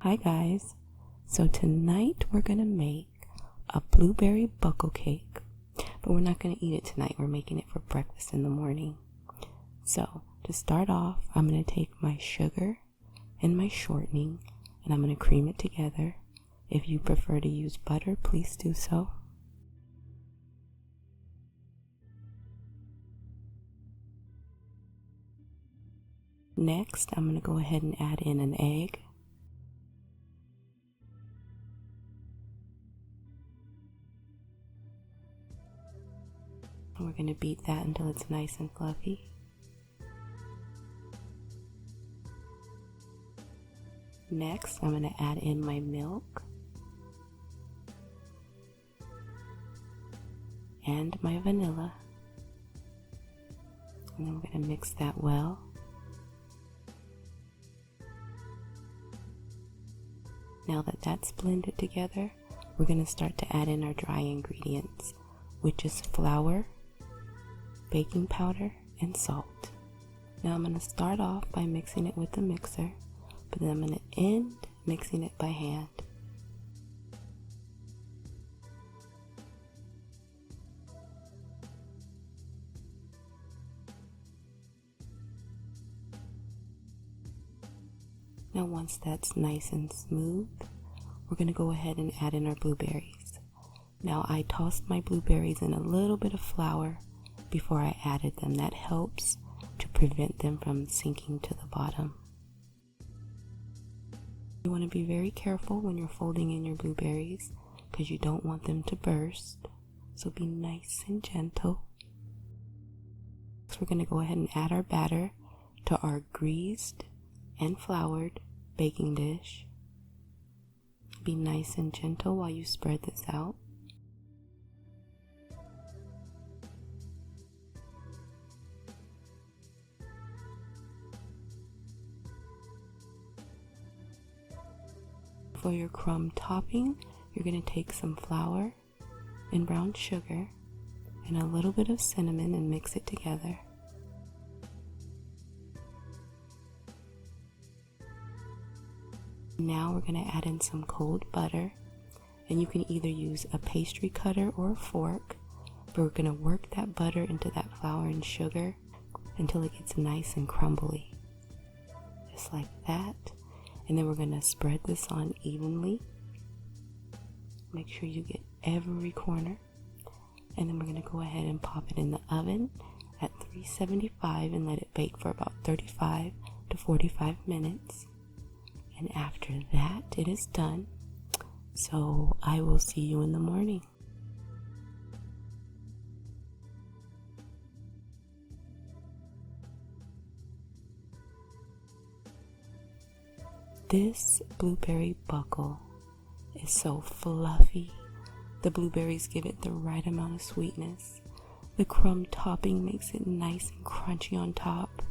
Hi guys, so tonight we're gonna make a blueberry buckle cake, but we're not gonna eat it tonight. We're making it for breakfast in the morning. So to start off, I'm gonna take my sugar and my shortening and I'm gonna cream it together. If you prefer to use butter, please do so. Next, I'm gonna go ahead and add in an egg. We're going to beat that until it's nice and fluffy. Next, I'm going to add in my milk and my vanilla. And then we're going to mix that well. Now that that's blended together, we're going to start to add in our dry ingredients, which is flour, baking powder, and salt. Now I'm going to start off by mixing it with the mixer, but then I'm going to end mixing it by hand. Now once that's nice and smooth, we're going to go ahead and add in our blueberries. Now I tossed my blueberries in a little bit of flour before I added them. That helps to prevent them from sinking to the bottom. You want to be very careful when you're folding in your blueberries because you don't want them to burst. So be nice and gentle. So we're going to go ahead and add our batter to our greased and floured baking dish. Be nice and gentle while you spread this out. For your crumb topping, you're going to take some flour and brown sugar and a little bit of cinnamon and mix it together. Now we're going to add in some cold butter, and you can either use a pastry cutter or a fork, but we're going to work that butter into that flour and sugar until it gets nice and crumbly. Just like that. And then we're going to spread this on evenly. Make sure you get every corner. And then we're going to go ahead and pop it in the oven at 375 and let it bake for about 35 to 45 minutes. And after that, it is done. So I will see you in the morning. This blueberry buckle is so fluffy. The blueberries give it the right amount of sweetness. The crumb topping makes it nice and crunchy on top.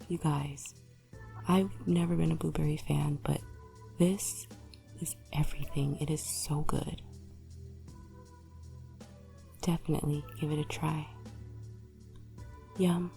You guys, I've never been a blueberry fan, but this is everything. It is so good. Definitely give it a try. Yum.